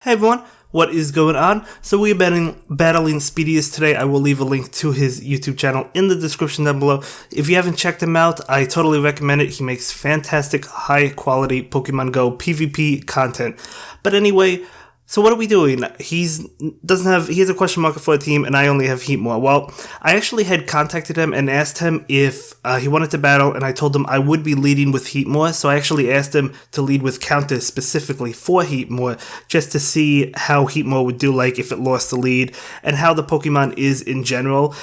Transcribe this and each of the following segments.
Hey everyone, what is going on? So we're battling Speediest today. I will leave a link to his YouTube channel in the description down below. If you haven't checked him out, I totally recommend it. He makes fantastic, high quality Pokemon Go PvP content. But anyway, so what are we doing? He has a question mark for a team, and I only have Heatmor. Well, I actually had contacted him and asked him if he wanted to battle, and I told him I would be leading with Heatmor. So I actually asked him to lead with Countess specifically for Heatmor, just to see how Heatmor would do, like if it lost the lead, and how the Pokemon is in general.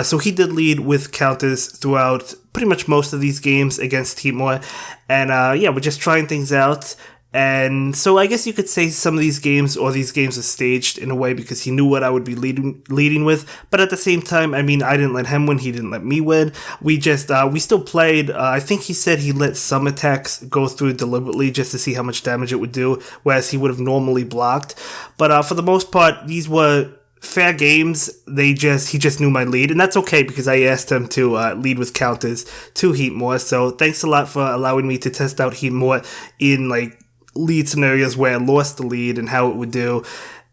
So he did lead with Countess throughout pretty much most of these games against Heatmor, and yeah, we're just trying things out. And so I guess you could say some of these games are staged in a way because he knew what I would be leading with. But at the same time, I mean, I didn't let him win. He didn't let me win. We still played. I think he said he let some attacks go through deliberately just to see how much damage it would do, whereas he would have normally blocked. But for the most part, these were fair games. He just knew my lead, and that's okay because I asked him to lead with counters to Heatmor. So thanks a lot for allowing me to test out Heatmor in lead scenarios where I lost the lead and how it would do.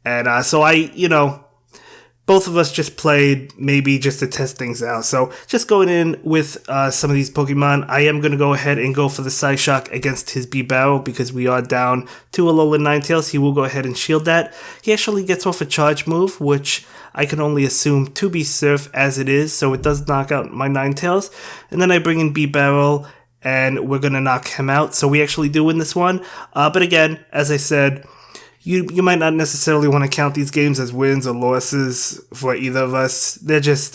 And so both of us just played maybe just to test things out. So just going in with some of these Pokemon, I am going to go ahead and go for the Psyshock against his B-Barrel because we are down to Alolan Ninetales. He will go ahead and shield that. He actually gets off a charge move, which I can only assume to be Surf as it is, so it does knock out my Ninetales. And then I bring in B-Barrel, and we're going to knock him out. So we actually do win this one. But again, as I said, you might not necessarily want to count these games as wins or losses for either of us. They're just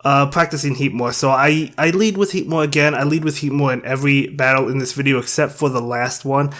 practicing Heatmor. So I lead with Heatmor again. I lead with Heatmor in every battle in this video except for the last one.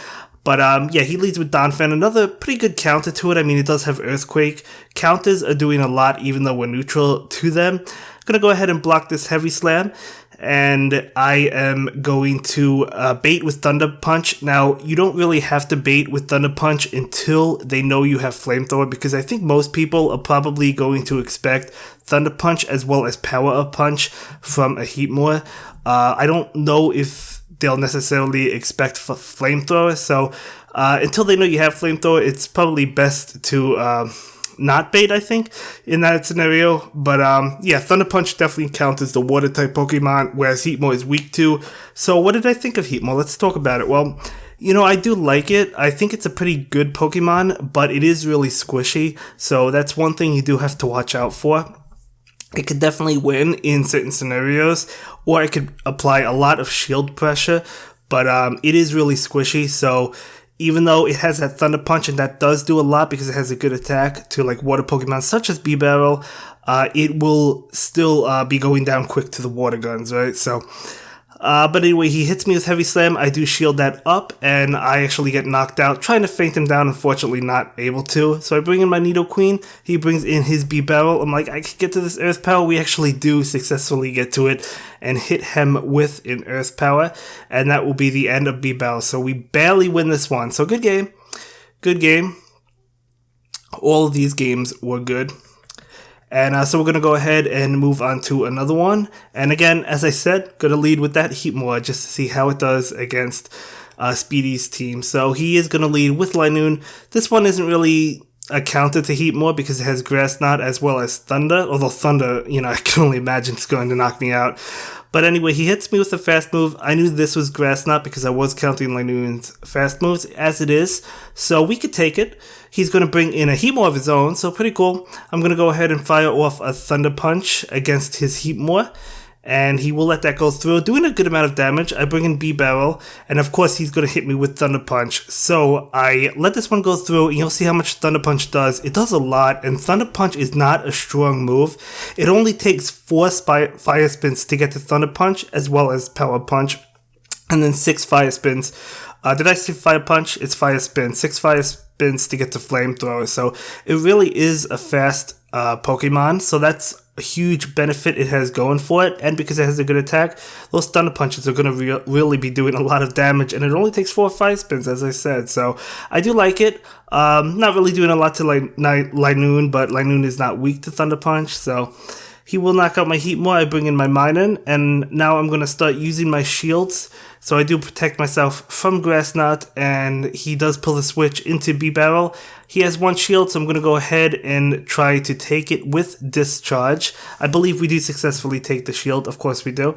But yeah, he leads with Donphan. Another pretty good counter to it. I mean, it does have Earthquake. Counters are doing a lot even though we're neutral to them. I'm going to go ahead and block this Heavy Slam. And I am going to bait with Thunder Punch. Now, you don't really have to bait with Thunder Punch until they know you have Flamethrower, because I think most people are probably going to expect Thunder Punch as well as Power Up Punch from a Heatmor. I don't know if they'll necessarily expect Flamethrower, so until they know you have Flamethrower, it's probably best to not bait, I think, in that scenario. But yeah, Thunder Punch definitely counts as the water type Pokemon, whereas Heatmor is weak to. So what did I think of Heatmor? Let's talk about it. Well, I do like it. I think it's a pretty good Pokemon, but it is really squishy, so that's one thing you do have to watch out for. It could definitely win in certain scenarios, or it could apply a lot of shield pressure, but it is really squishy, so even though it has that Thunder Punch, and that does do a lot because it has a good attack to water Pokemon such as B-Barrel, it will still be going down quick to the water guns, right? So, but anyway, he hits me with Heavy Slam. I do shield that up, and I actually get knocked out, trying to feint him down, unfortunately not able to. So I bring in my Nidoqueen. He brings in his B-Barrel. I'm like, I can get to this Earth Power. We actually do successfully get to it and hit him with an Earth Power, and that will be the end of B-Barrel. So we barely win this one. So good game. Good game. All of these games were good. And so we're going to go ahead and move on to another one. And again, as I said, going to lead with that Heatmor just to see how it does against Speedy's team. So he is going to lead with Linoon. This one isn't really a counter to Heatmor because it has Grass Knot as well as Thunder. Although Thunder, I can only imagine it's going to knock me out. But anyway, he hits me with a fast move. I knew this was Grass Knot because I was counting Linoon's fast moves as it is. So we could take it. He's going to bring in a Heatmor of his own, so pretty cool. I'm going to go ahead and fire off a Thunder Punch against his Heatmor, and he will let that go through, doing a good amount of damage. I bring in B-Barrel, and of course he's going to hit me with Thunder Punch. So I let this one go through, and you'll see how much Thunder Punch does. It does a lot, and Thunder Punch is not a strong move. It only takes 4 Fire Spins to get to Thunder Punch, as well as Power Punch, and then 6 Fire Spins. Did I say Fire Punch? It's Fire Spin. 6 Fire Spins to get to Flamethrower. So it really is a fast Pokemon. So that's a huge benefit it has going for it. And because it has a good attack, those Thunder Punches are going to really be doing a lot of damage. And it only takes 4 Fire Spins, as I said. So I do like it. Not really doing a lot to Linoon, but Linoon is not weak to Thunder Punch. So he will knock out my Heatmor. I bring in my Minun, and now I'm going to start using my shields So I do protect myself from Grass Knot, and he does pull the switch into B-Barrel. He has one shield, so I'm going to go ahead and try to take it with Discharge. I believe we do successfully take the shield, of course we do.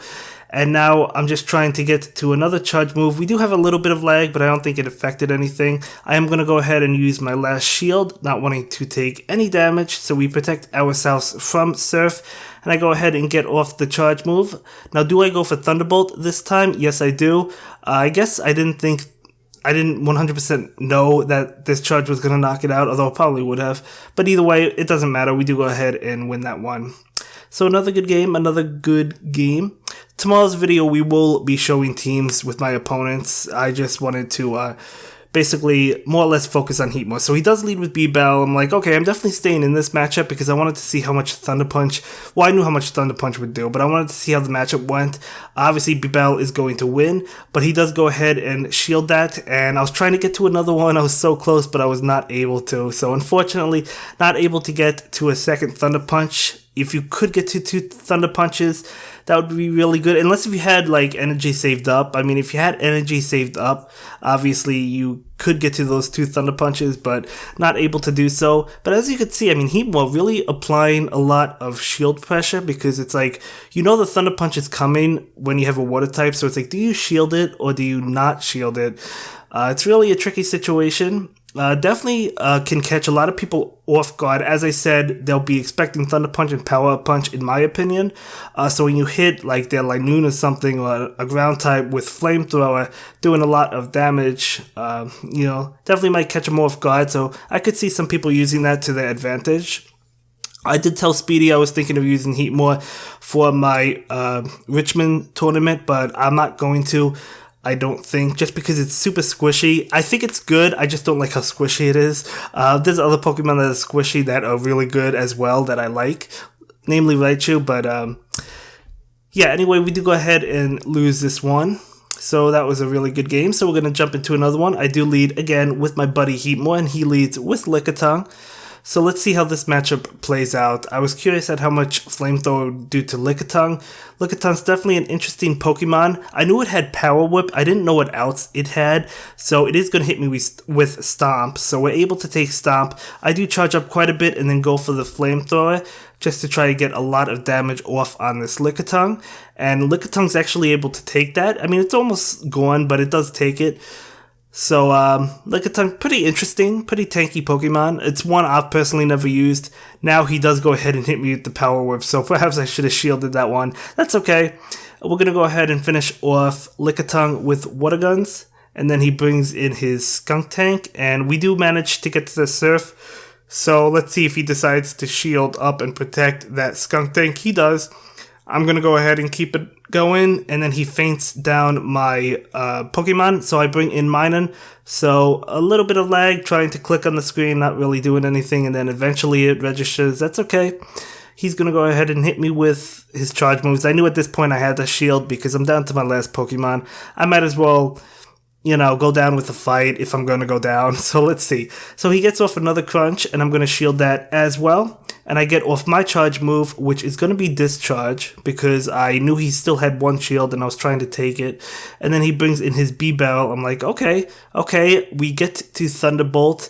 And now I'm just trying to get to another charge move. We do have a little bit of lag, but I don't think it affected anything. I am going to go ahead and use my last shield, not wanting to take any damage, so we protect ourselves from Surf. And I go ahead and get off the charge move. Now, do I go for Thunderbolt this time? Yes, I do. I guess I didn't 100% know that this charge was going to knock it out, although it probably would have. But either way, it doesn't matter. We do go ahead and win that one. So another good game. Tomorrow's video, we will be showing teams with my opponents. I just wanted to basically more or less focus on Heatmor. So he does lead with B-Bell. I'm like, okay, I'm definitely staying in this matchup because I wanted to see how much Thunder Punch, well, I knew how much Thunder Punch would do, but I wanted to see how the matchup went. Obviously, B-Bell is going to win, but he does go ahead and shield that, and I was trying to get to another one. I was so close, but I was not able to. So unfortunately, not able to get to a second Thunder Punch. If you could get to 2 Thunder Punches, that would be really good. Unless if you had like energy saved up. I mean, if you had energy saved up, obviously you could get to those 2 Thunder Punches, but not able to do so. But as you can see, I mean, Heatmor really applying a lot of shield pressure because it's like, you know the Thunder Punch is coming when you have a water type. So it's like, do you shield it or do you not shield it? It's really a tricky situation. Definitely can catch a lot of people off guard. As I said, they'll be expecting Thunder Punch and Power Up Punch, in my opinion. So when you hit like their Linoon or something, or a ground type with Flamethrower doing a lot of damage, you know, definitely might catch them off guard. So I could see some people using that to their advantage. I did tell Speedy I was thinking of using Heatmor for my Richmond tournament, but I'm not going to. I don't think, just because it's super squishy. I think it's good, I just don't like how squishy it is. There's other Pokemon that are squishy that are really good as well that I like, namely Raichu, but yeah, anyway, we do go ahead and lose this one. So that was a really good game, so we're going to jump into another one. I do lead again with my buddy Heatmor, and he leads with Lickitung. So let's see how this matchup plays out. I was curious at how much Flamethrower would do to Lickitung. Lickitung's definitely an interesting Pokemon. I knew it had Power Whip. I didn't know what else it had. So it is going to hit me with Stomp. So we're able to take Stomp. I do charge up quite a bit and then go for the Flamethrower just to try to get a lot of damage off on this Lickitung. And Lickitung's actually able to take that. I mean, it's almost gone, but it does take it. So, Lickitung, pretty interesting, pretty tanky Pokemon. It's one I've personally never used. Now he does go ahead and hit me with the Power Whip, so perhaps I should have shielded that one. That's okay. We're going to go ahead and finish off Lickitung with Water Guns, and then he brings in his Skunk Tank, and we do manage to get to the Surf. So let's see if he decides to shield up and protect that Skunk Tank. He does. I'm going to go ahead and keep it going, and then he faints down my Pokemon, so I bring in Minun. So a little bit of lag, trying to click on the screen, not really doing anything, and then eventually it registers. That's okay. He's going to go ahead and hit me with his charge moves. I knew at this point I had to shield because I'm down to my last Pokemon. I might as well, you know, go down with the fight if I'm going to go down. So let's see. So he gets off another Crunch, and I'm going to shield that as well. And I get off my charge move, which is going to be Discharge, because I knew he still had one shield and I was trying to take it. And then he brings in his B-Barrel. I'm like, okay, we get to Thunderbolt.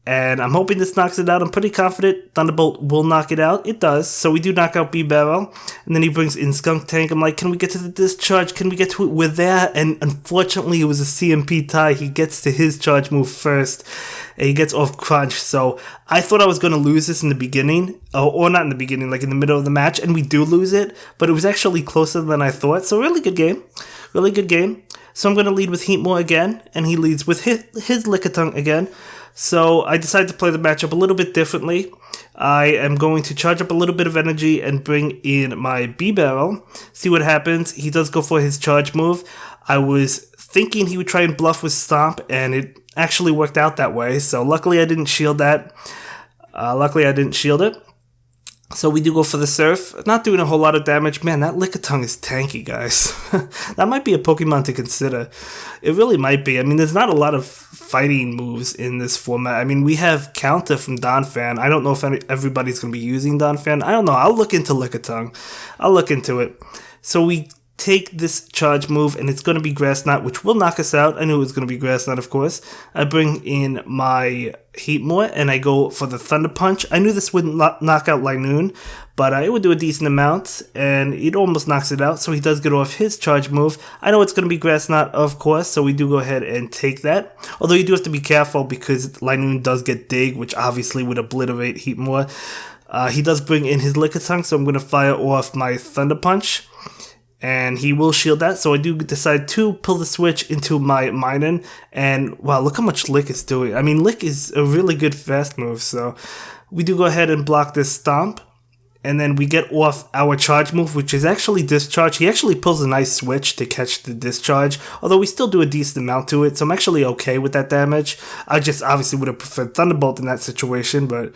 And I'm hoping this knocks it out. I'm pretty confident Thunderbolt will knock it out. It does. So we do knock out B-Barrel. And then he brings in Skunk Tank. I'm like, can we get to the Discharge? Can we get to it? We're there. And unfortunately, it was a CMP tie. He gets to his charge move first. And he gets off Crunch. So I thought I was going to lose this in the beginning. Or not in the beginning, like in the middle of the match. And we do lose it. But it was actually closer than I thought. So really good game. Really good game. So I'm going to lead with Heatmor again. And he leads with his Lickitung again. So I decided to play the matchup a little bit differently. I am going to charge up a little bit of energy and bring in my B-Barrel. See what happens. He does go for his charge move. I was thinking he would try and bluff with Stomp, and it actually worked out that way. So luckily I didn't shield that. So we do go for the Surf. Not doing a whole lot of damage. Man, that Lickitung is tanky, guys. That might be a Pokemon to consider. It really might be. I mean, there's not a lot of fighting moves in this format. I mean, we have Counter from Donphan. I don't know if everybody's going to be using Donphan. I don't know. I'll look into Lickitung. I'll look into it. So we take this charge move, and it's going to be Grass Knot, which will knock us out. I knew it was going to be Grass Knot, of course. I bring in my Heatmor, and I go for the Thunder Punch. I knew this wouldn't knock out Linoon, but it would do a decent amount, and it almost knocks it out, so he does get off his charge move. I know it's going to be Grass Knot, of course, so we do go ahead and take that. Although you do have to be careful because Linoon does get Dig, which obviously would obliterate Heatmor. He does bring in his Lickitung, so I'm going to fire off my Thunder Punch. And he will shield that, so I do decide to pull the switch into my Minun. And wow, look how much Lick is doing. I mean, Lick is a really good fast move, so we do go ahead and block this Stomp. And then we get off our charge move, which is actually Discharge. He actually pulls a nice switch to catch the Discharge, although we still do a decent amount to it, so I'm actually okay with that damage. I just obviously would have preferred Thunderbolt in that situation, but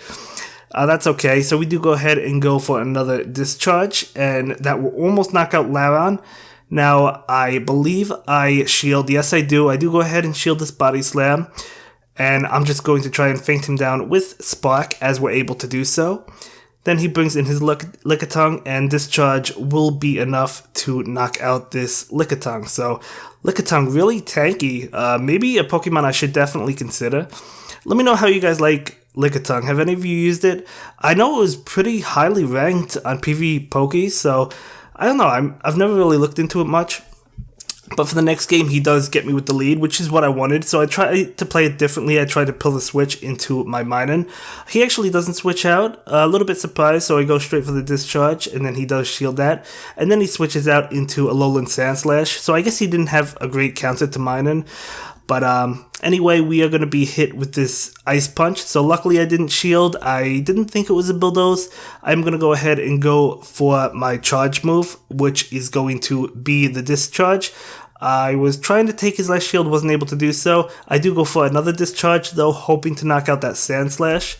that's okay. So we do go ahead and go for another Discharge, and that will almost knock out Laron. Now, I believe I shield. Yes, I do. I do go ahead and shield this Body Slam, and I'm just going to try and feint him down with Spark as we're able to do so. Then he brings in his Lickitung, and Discharge will be enough to knock out this Lickitung. So, Lickitung, really tanky. Maybe a Pokemon I should definitely consider. Let me know how you guys like Lickitung. Have any of you used it? I know it was pretty highly ranked on PvPoke, so I don't know. I've never really looked into it much. But for the next game, he does get me with the lead, which is what I wanted. So I try to play it differently. I try to pull the switch into my Minun. He actually doesn't switch out. A little bit surprised, so I go straight for the Discharge, and then he does shield that. And then he switches out into Alolan Sandslash. So I guess he didn't have a great counter to Minun. But anyway, we are going to be hit with this Ice Punch. So luckily I didn't shield. I didn't think it was a Bulldoze. I'm going to go ahead and go for my charge move, which is going to be the Discharge. I was trying to take his last shield, wasn't able to do so. I do go for another Discharge though, hoping to knock out that Sandslash.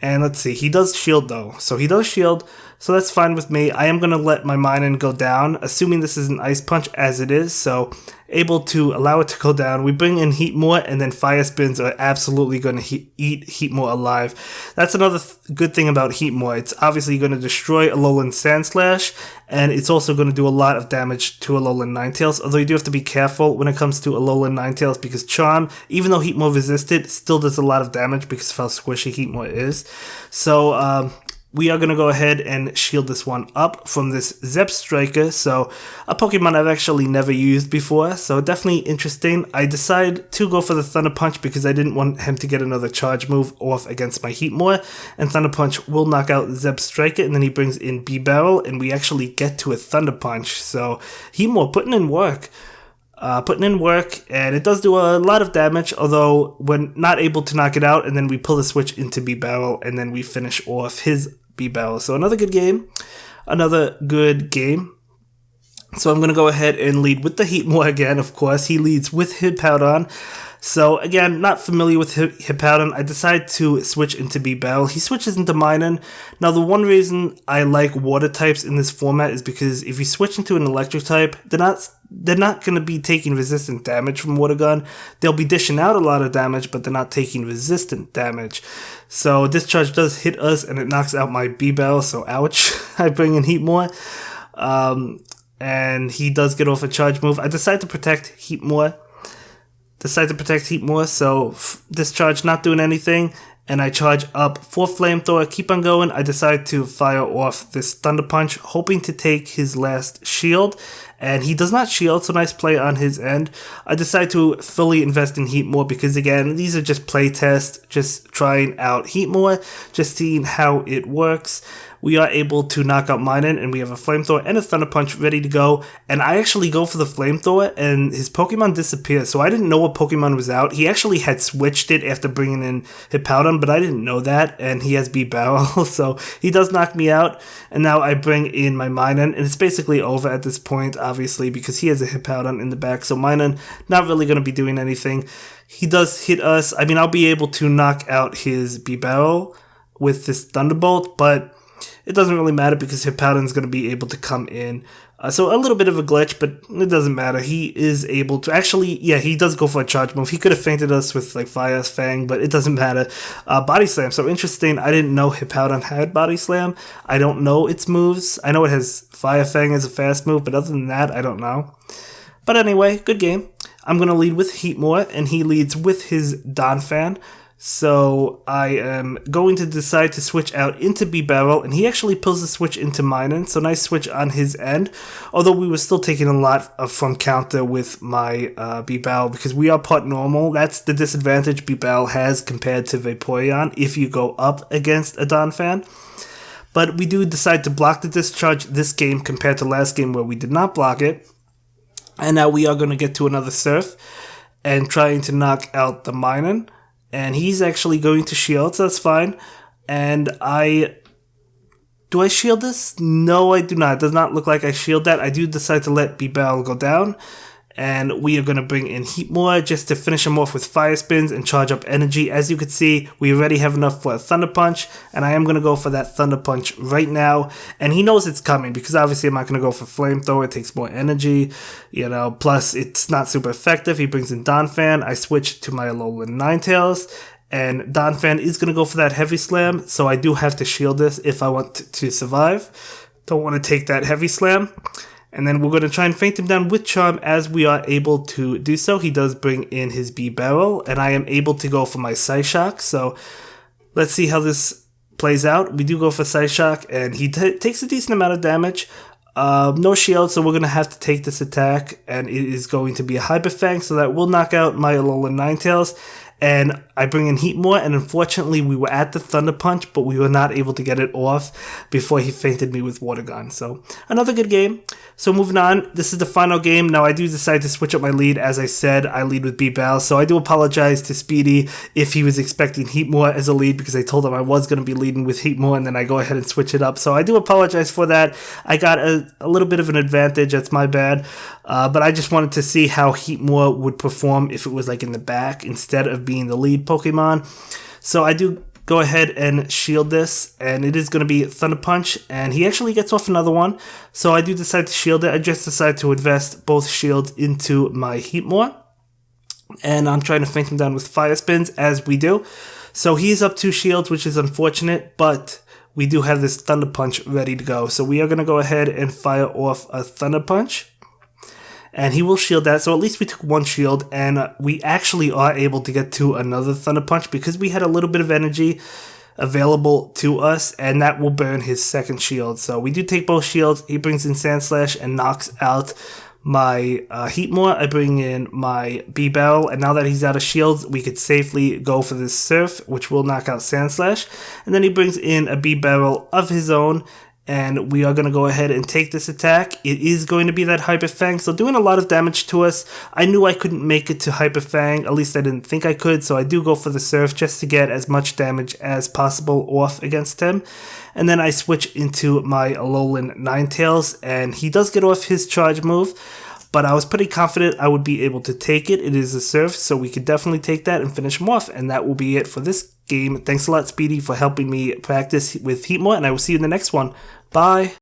And let's see, he does shield though. So he does shield, so that's fine with me. I am going to let my Minun go down, assuming this is an Ice Punch as it is. So able to allow it to go down. We bring in Heatmor, and then Fire Spins are absolutely going to eat Heatmor alive. That's another good thing about Heatmor. It's obviously going to destroy Alolan Sandslash, and it's also going to do a lot of damage to Alolan Ninetales, although you do have to be careful when it comes to Alolan Ninetales because Charm, even though Heatmor resisted, still does a lot of damage because of how squishy Heatmor is. So, we are going to go ahead and shield this one up from this Zebstrika, so a Pokemon I've actually never used before, so definitely interesting. I decide to go for the Thunder Punch because I didn't want him to get another charge move off against my Heatmor, and Thunder Punch will knock out Zebstrika, and then he brings in B-Barrel, and we actually get to a Thunder Punch, so Heatmor putting in work. And it does do a lot of damage, although we're not able to knock it out, and then we pull the switch into B-Barrel, and then we finish off his B-Barrel. So another good game. So I'm going to go ahead and lead with the Heatmor again, of course. He leads with Hippowdon. So again, not familiar with Hippowdon. I decide to switch into B-Barrel. He switches into Minun. Now the one reason I like water types in this format is because if you switch into an electric type, they're not going to be taking resistant damage from Water Gun. They'll be dishing out a lot of damage, but they're not taking resistant damage. So Discharge does hit us, and it knocks out my B-Barrel, so ouch. I bring in Heatmor, and he does get off a charge move. I decide to protect Heatmor, so Discharge not doing anything, and I charge up for Flamethrower, keep on going. I decide to fire off this Thunder Punch, hoping to take his last shield, and he does not shield, so nice play on his end. I decide to fully invest in Heatmor because, again, these are just play tests, just trying out Heatmor, just seeing how it works. We are able to knock out Minun, and we have a Flamethrower and a Thunder Punch ready to go. And I actually go for the Flamethrower, and his Pokemon disappears. So I didn't know what Pokemon was out. He actually had switched it after bringing in Hippowdon, but I didn't know that. And he has B-Barrel, so he does knock me out. And now I bring in my Minun, and it's basically over at this point, obviously, because he has a Hippowdon in the back. So Minun not really going to be doing anything. He does hit us. I mean, I'll be able to knock out his B-Barrel with this Thunderbolt, but it doesn't really matter because Hippowdon's going to be able to come in So a little bit of a glitch, but it doesn't matter. He is able to actually, yeah, he does go for a charge move. He could have fainted us with like Fire Fang, but it doesn't matter. Body Slam. So interesting. I didn't know Hippowdon had Body Slam. I don't know its moves. I know it has Fire Fang as a fast move, but other than that, I don't know. But anyway, good game. I'm going to lead with Heatmor, and he leads with his Donphan. So I am going to decide to switch out into B-Barrel, and he actually pulls the switch into Minun, so nice switch on his end. Although we were still taking a lot from counter with my B-Barrel, because we are part normal. That's the disadvantage B-Barrel has compared to Vaporeon if you go up against a Donphan. But we do decide to block the discharge this game compared to last game where we did not block it. And now we are going to get to another Surf and trying to knock out the Minun. And he's actually going to shield, so that's fine. And do I shield this? No, I do not. It does not look like I shield that. I do decide to let B-Barrel go down. And we are going to bring in Heatmor just to finish him off with Fire Spins and charge up energy. As you can see, we already have enough for a Thunder Punch. And I am going to go for that Thunder Punch right now. And he knows it's coming because obviously I'm not going to go for Flamethrower. It takes more energy, you know. Plus, it's not super effective. He brings in Donphan. I switch to my Alolan Ninetales. And Donphan is going to go for that Heavy Slam. So I do have to shield this if I want to survive. Don't want to take that Heavy Slam. And then we're going to try and feint him down with Charm as we are able to do so. He does bring in his B-Barrel, and I am able to go for my Psyshock. So let's see how this plays out. We do go for Psyshock, and he takes a decent amount of damage. No shield, so we're going to have to take this attack, and it is going to be a Hyper Fang, so that will knock out my Alolan Ninetales. And I bring in Heatmor, and unfortunately we were at the Thunder Punch, but we were not able to get it off before he feinted me with Water Gun. So another good game. So moving on, this is the final game. Now I do decide to switch up my lead. As I said, I lead with B-Bal, so I do apologize to Speedy if he was expecting Heatmor as a lead, because I told him I was going to be leading with Heatmor, and then I go ahead and switch it up. So I do apologize for that. I got a little bit of an advantage. That's my bad. But I just wanted to see how Heatmor would perform if it was like in the back instead of being the lead Pokemon. So I do go ahead and shield this, and it is going to be Thunder Punch, and he actually gets off another one. So I do decide to shield it. I just decide to invest both shields into my Heatmor, and I'm trying to feint him down with Fire Spins as we do. So he's up 2 shields, which is unfortunate, but we do have this Thunder Punch ready to go. So we are going to go ahead and fire off a Thunder Punch. And he will shield that, so at least we took 1 shield, and we actually are able to get to another Thunder Punch because we had a little bit of energy available to us, and that will burn his second shield. So we do take both shields. He brings in Sand Slash and knocks out my Heatmor. I bring in my B-Barrel, and now that he's out of shields, we could safely go for this Surf, which will knock out Sand Slash. And then he brings in a B-Barrel of his own, and we are going to go ahead and take this attack. It is going to be that Hyper Fang, so doing a lot of damage to us. I knew I couldn't make it to Hyper Fang, at least I didn't think I could, so I do go for the Surf just to get as much damage as possible off against him. And then I switch into my Alolan Ninetales, and he does get off his charge move, but I was pretty confident I would be able to take it. It is a Surf, so we could definitely take that and finish him off, and that will be it for this game. Thanks a lot, Speedy, for helping me practice with Heatmor, and I will see you in the next one. Bye.